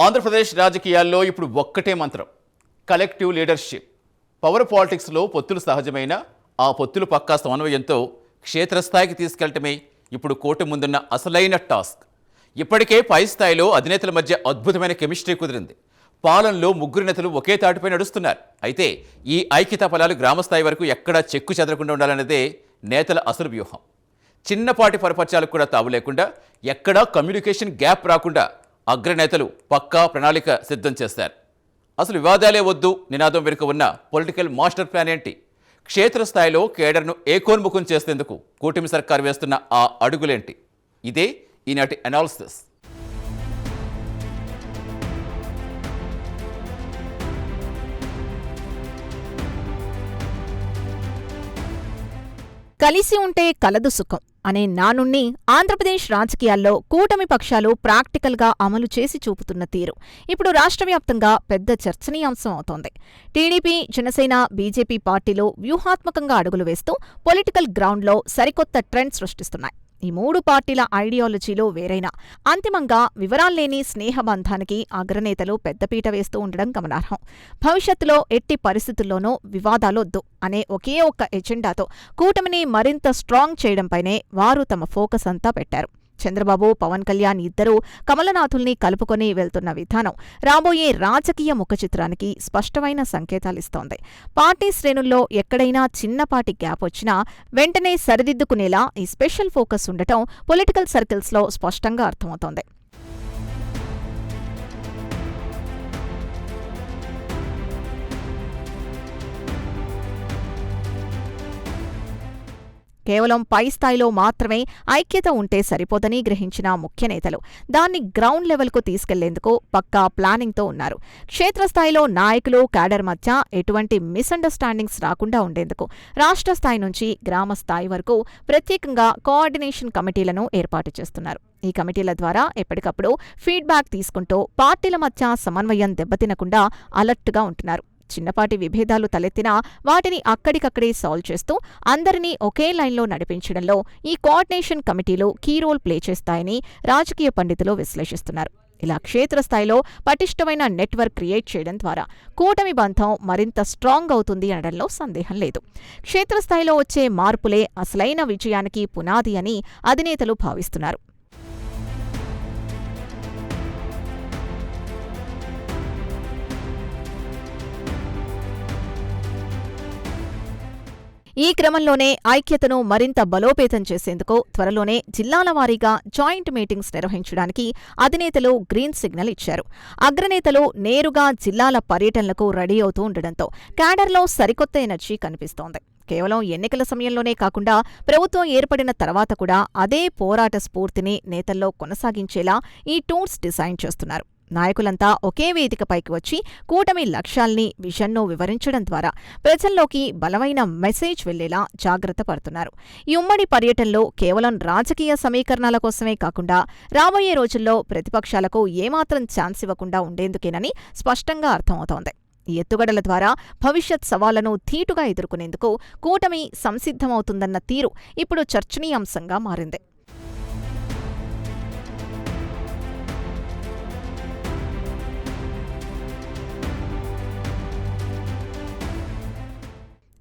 ఆంధ్రప్రదేశ్ రాజకీయాల్లో ఇప్పుడు ఒక్కటే మంత్రం, కలెక్టివ్ లీడర్షిప్. పవర్ పాలిటిక్స్లో పొత్తులు సహజమైన, ఆ పొత్తులు పక్కా సమన్వయంతో క్షేత్రస్థాయికి తీసుకెళ్లటమే ఇప్పుడు కూటమి ముందున్న అసలైన టాస్క్. ఇప్పటికే పై స్థాయిలో అధినేతల మధ్య అద్భుతమైన కెమిస్ట్రీ కుదిరింది. పాలనలో ముగ్గురు నేతలు ఒకే తాటిపై నడుస్తున్నారు. అయితే ఈ ఐక్యతా ఫలాలు గ్రామస్థాయి వరకు ఎక్కడా చెక్కు చెదరకుండా ఉండాలన్నదే నేతల అసలు వ్యూహం. చిన్నపాటి పరపర్చాలకు కూడా తావు లేకుండా, ఎక్కడా కమ్యూనికేషన్ గ్యాప్ రాకుండా అగ్రనేతలు పక్కా ప్రణాళిక సిద్ధం చేస్తారు. అసలు వివాదాలే వద్దు నినాదం వెనుక ఉన్న పొలిటికల్ మాస్టర్ ప్లాన్ ఏంటి? క్షేత్రస్థాయిలో కేడర్ను ఏకోన్ముఖం చేసేందుకు కూటమి సర్కారు వేస్తున్న ఆ అడుగులేంటి? ఇదే ఈనాటి అనాలిసిస్. కలిసి ఉంటే కలదు సుఖం అనే నానుణ్ణి ఆంధ్రప్రదేశ్ రాజకీయాల్లో కూటమి పక్షాలు ప్రాక్టికల్గా అమలు చేసి చూపుతున్న తీరు ఇప్పుడు రాష్ట్రవ్యాప్తంగా పెద్ద చర్చనీయాంశం అవుతోంది. టీడీపీ, జనసేన, బీజేపీ పార్టీలు వ్యూహాత్మకంగా అడుగులు వేస్తూ పొలిటికల్ గ్రౌండ్లో సరికొత్త ట్రెండ్ సృష్టిస్తున్నాయి. ఈ మూడు పార్టీల ఐడియాలజీలు వేరైనా అంతిమంగా వివరాల్లేని స్నేహబంధానికి అగ్రనేతలు పెద్దపీట వేస్తూ ఉండడం గమనార్హం. భవిష్యత్తులో ఎట్టి పరిస్థితుల్లోనూ వివాదాలొద్దు అనే ఒకే ఒక్క ఎజెండాతో కూటమిని మరింత స్ట్రాంగ్ చేయడంపైనే వారు తమ ఫోకస్ అంతా పెట్టారు. చంద్రబాబు, పవన్ కళ్యాణ్ ఇద్దరూ కమలనాథుల్ని కలుపుకొని వెళ్తున్న విధానం రాబోయే రాజకీయ ముఖచిత్రానికి స్పష్టమైన సంకేతాలిస్తోంది. పార్టీ శ్రేణుల్లో ఎక్కడైనా చిన్నపాటి గ్యాప్ వచ్చినా వెంటనే సరిదిద్దుకునేలా ఈ స్పెషల్ ఫోకస్ ఉండటం పొలిటికల్ సర్కిల్స్లో స్పష్టంగా అర్థమవుతోంది. కేవలం పై స్థాయిలో మాత్రమే ఐక్యత ఉంటే సరిపోదని గ్రహించిన ముఖ్యనేతలు దాన్ని గ్రౌండ్ లెవెల్కు తీసుకెళ్లేందుకు పక్కా ప్లానింగ్తో ఉన్నారు. క్షేత్రస్థాయిలో నాయకులు, క్యాడర్ మధ్య ఎటువంటి మిస్అండర్స్టాండింగ్స్ రాకుండా ఉండేందుకు రాష్ట్ర స్థాయి నుంచి గ్రామ స్థాయి వరకు ప్రత్యేకంగా కోఆర్డినేషన్ కమిటీలను ఏర్పాటు చేస్తున్నారు. ఈ కమిటీల ద్వారా ఎప్పటికప్పుడు ఫీడ్బ్యాక్ తీసుకుంటూ పార్టీల మధ్య సమన్వయం దెబ్బతినకుండా అలర్ట్గా ఉంటున్నారు. చిన్నపాటి విభేదాలు తలెత్తినా వాటిని అక్కడికక్కడే సాల్వ్ చేస్తూ అందరినీ ఒకే లైన్లో నడిపించడంలో ఈ కోఆర్డినేషన్ కమిటీలు కీ రోల్ ప్లే చేస్తాయని రాజకీయ పండితులు విశ్లేషిస్తున్నారు. ఇలా క్షేత్రస్థాయిలో పటిష్టమైన నెట్వర్క్ క్రియేట్ చేయడం ద్వారా కూటమి బంధం మరింత స్ట్రాంగ్ అవుతుంది అనడంలో సందేహం లేదు. క్షేత్రస్థాయిలో వచ్చే మార్పులే అసలైన విజయానికి పునాది అని అధినేతలు భావిస్తున్నారు. ఈ క్రమంలోనే ఐక్యతను మరింత బలోపేతం చేసేందుకు త్వరలోనే జిల్లాల వారీగా జాయింట్ మీటింగ్స్ నిర్వహించడానికి అధినేతలు గ్రీన్ సిగ్నల్ ఇచ్చారు. అగ్రనేతలు నేరుగా జిల్లాల పర్యటనలకు రెడీ అవుతూ ఉండడంతో క్యాడర్లో సరికొత్త ఎనర్జీ కనిపిస్తోంది. కేవలం ఎన్నికల సమయంలోనే కాకుండా ప్రభుత్వం ఏర్పడిన తర్వాత కూడా అదే పోరాట స్ఫూర్తిని నేతల్లో కొనసాగించేలా ఈ టూర్స్ డిజైన్ చేస్తున్నారు. నాయకులంతా ఒకే వేదికపైకి వచ్చి కూటమి లక్ష్యాల్ని, విజన్ను వివరించడం ద్వారా ప్రజల్లోకి బలమైన మెసేజ్ వెళ్లేలా జాగ్రత్త పడుతున్నారు. ఈ ఉమ్మడి పర్యటనలో కేవలం రాజకీయ సమీకరణాల కోసమే కాకుండా రాబోయే రోజుల్లో ప్రతిపక్షాలకు ఏమాత్రం ఛాన్స్ ఇవ్వకుండా ఉండేందుకేనని స్పష్టంగా అర్థమవుతోంది. ఈ ఎత్తుగడల ద్వారా భవిష్యత్ సవాళ్లను ధీటుగా ఎదుర్కొనేందుకు కూటమి సంసిద్ధమవుతుందన్న తీరు ఇప్పుడు చర్చనీయాంశంగా మారింది.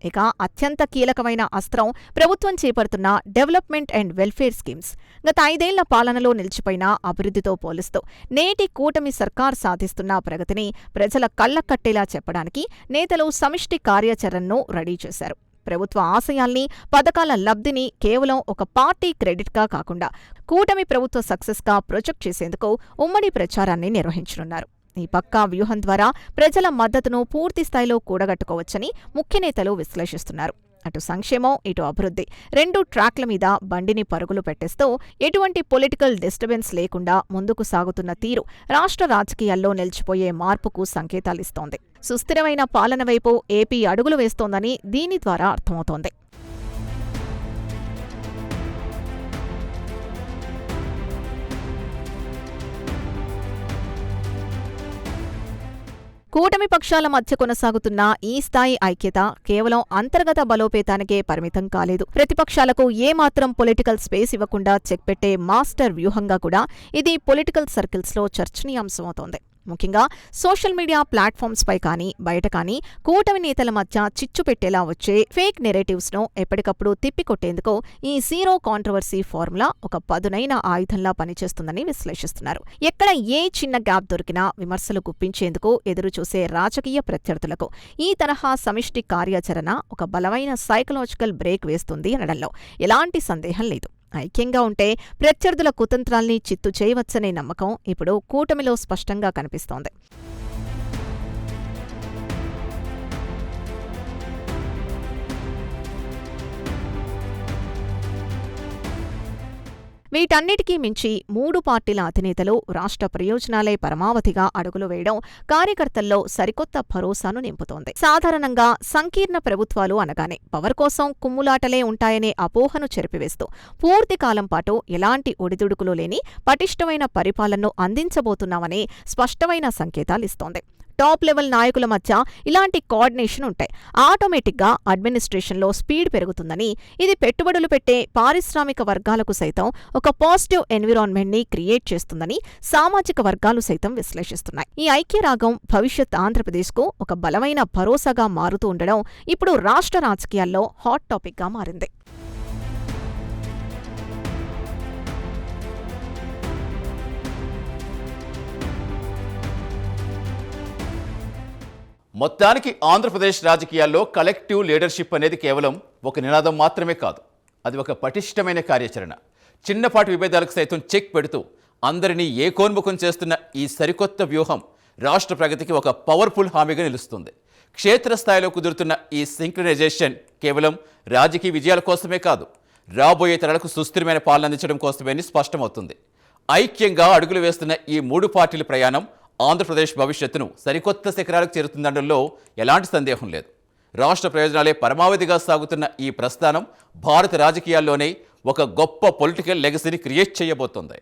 ఇక అత్యంత కీలకమైన అస్త్రం ప్రభుత్వం చేపడుతున్న డెవలప్మెంట్ అండ్ వెల్ఫేర్ స్కీమ్స్. గత 5 ఏళ్ల పాలనలో నిలిచిపోయిన అభివృద్ధితో పోలుస్తూ నేటి కూటమి సర్కార్ సాధిస్తున్న ప్రగతిని ప్రజల కళ్లకట్టేలా చెప్పడానికి నేతలు సమిష్టి కార్యాచరణను రెడీ చేశారు. ప్రభుత్వ ఆశయాల్ని, పథకాల లబ్ధిని కేవలం ఒక పార్టీ క్రెడిట్గా కాకుండా కూటమి ప్రభుత్వ సక్సెస్గా ప్రొజెక్ట్ చేసేందుకు ఉమ్మడి ప్రచారాన్ని నిర్వహించనున్నారు. ఈ పక్కా వ్యూహం ద్వారా ప్రజల మద్దతును పూర్తిస్థాయిలో కూడగట్టుకోవచ్చని ముఖ్యనేతలు విశ్లేషిస్తున్నారు. అటు సంక్షేమం, ఇటు అభివృద్ధి 2 ట్రాక్ల మీద బండిని పరుగులు పెట్టేస్తూ ఎటువంటి పొలిటికల్ డిస్టర్బెన్స్ లేకుండా ముందుకు సాగుతున్న తీరు రాష్ట్ర రాజకీయాల్లో నిలిచిపోయే మార్పుకు సంకేతాలిస్తోంది. సుస్థిరమైన పాలన వైపు ఏపీ అడుగులు వేస్తోందని దీని ద్వారా అర్థమవుతోంది. కూటమి పక్షాల మధ్య కొనసాగుతున్న ఈ స్థాయి ఐక్యత కేవలం అంతర్గత బలోపేతానికే పరిమితం కాలేదు. ప్రతిపక్షాలకు ఏమాత్రం పొలిటికల్ స్పేస్ ఇవ్వకుండా చెక్ పెట్టే మాస్టర్ వ్యూహంగా కూడా ఇది పొలిటికల్ సర్కిల్స్లో చర్చనీయాంశమవుతోంది. ముఖ్యంగా సోషల్ మీడియా ప్లాట్ఫామ్స్ పై కానీ బయట కానీ కూటమి నేతల మధ్య చిచ్చు పెట్టేలా వచ్చే ఫేక్ నెరేటివ్స్ ను ఎప్పటికప్పుడు తిప్పికొట్టేందుకు ఈ జీరో కాంట్రవర్సీ ఫార్ములా ఒక పదునైన ఆయుధంలా పనిచేస్తుందని విశ్లేషిస్తున్నారు. ఎక్కడ ఏ చిన్న గ్యాప్ దొరికినా విమర్శలు గుప్పించేందుకు ఎదురుచూసే రాజకీయ ప్రత్యర్థులకు ఈ తరహా సమిష్టి కార్యాచరణ ఒక బలమైన సైకలాజికల్ బ్రేక్ వేస్తుంది అనడంలో ఎలాంటి సందేహం లేదు. ఐక్యంగా ఉంటే ప్రత్యర్థుల కుతంత్రాల్ని చిత్తు చేయవచ్చనే నమ్మకం ఇప్పుడు కూటమిలో స్పష్టంగా కనిపిస్తోంది. వీటన్నిటికీ మించి మూడు పార్టీల అధినేతలు రాష్ట్ర ప్రయోజనాలే పరమావధిగా అడుగులు వేయడం కార్యకర్తల్లో సరికొత్త భరోసాను నింపుతోంది. సాధారణంగా సంకీర్ణ ప్రభుత్వాలు అనగానే పవర్ కోసం కుమ్ములాటలే ఉంటాయనే అపోహను చెరిపివేస్తూ పూర్తికాలం పాటు ఎలాంటి ఒడిదుడుకులు లేని పటిష్టమైన పరిపాలనను అందించబోతున్నామనే స్పష్టమైన సంకేతాలిస్తోంది. టాప్ లెవెల్ నాయకుల మధ్య ఇలాంటి కోఆర్డినేషన్ ఉంటాయి. ఆటోమేటిక్గా అడ్మినిస్ట్రేషన్లో స్పీడ్ పెరుగుతుందని, ఇది పెట్టుబడులు పెట్టే పారిశ్రామిక వర్గాలకు సైతం ఒక పాజిటివ్ ఎన్విరాన్మెంట్ని క్రియేట్ చేస్తుందని సామాజిక వర్గాలు సైతం విశ్లేషిస్తున్నాయి. ఈ ఐక్యరాగం భవిష్యత్ ఆంధ్రప్రదేశ్కు ఒక బలమైన భరోసాగా మారుతూ ఉండడం ఇప్పుడు రాష్ట్ర రాజకీయాల్లో హాట్ టాపిక్గా మారింది. మొత్తానికి ఆంధ్రప్రదేశ్ రాజకీయాల్లో కలెక్టివ్ లీడర్షిప్ అనేది కేవలం ఒక నినాదం మాత్రమే కాదు, అది ఒక పటిష్టమైన కార్యాచరణ. చిన్నపాటి విభేదాలకు సైతం చెక్ పెడుతూ అందరినీ ఏకోన్ముఖం చేస్తున్న ఈ సరికొత్త వ్యూహం రాష్ట్ర ప్రగతికి ఒక పవర్ఫుల్ హామీగా నిలుస్తుంది. క్షేత్రస్థాయిలో కుదురుతున్న ఈ సింక్రనైజేషన్ కేవలం రాజకీయ విజయాల కోసమే కాదు, రాబోయే తరాలకు సుస్థిరమైన పాలన అందించడం కోసమే స్పష్టమవుతుంది. ఐక్యంగా అడుగులు వేస్తున్న ఈ మూడు పార్టీల ప్రయాణం ఆంధ్రప్రదేశ్ భవిష్యత్తును సరికొత్త శిఖరాలకు చేరుతుందనడంలో ఎలాంటి సందేహం లేదు. రాష్ట్ర ప్రయోజనాలే పరమావధిగా సాగుతున్న ఈ ప్రస్థానం భారత రాజకీయాల్లోనే ఒక గొప్ప పొలిటికల్ లెగసీని క్రియేట్ చేయబోతోంది.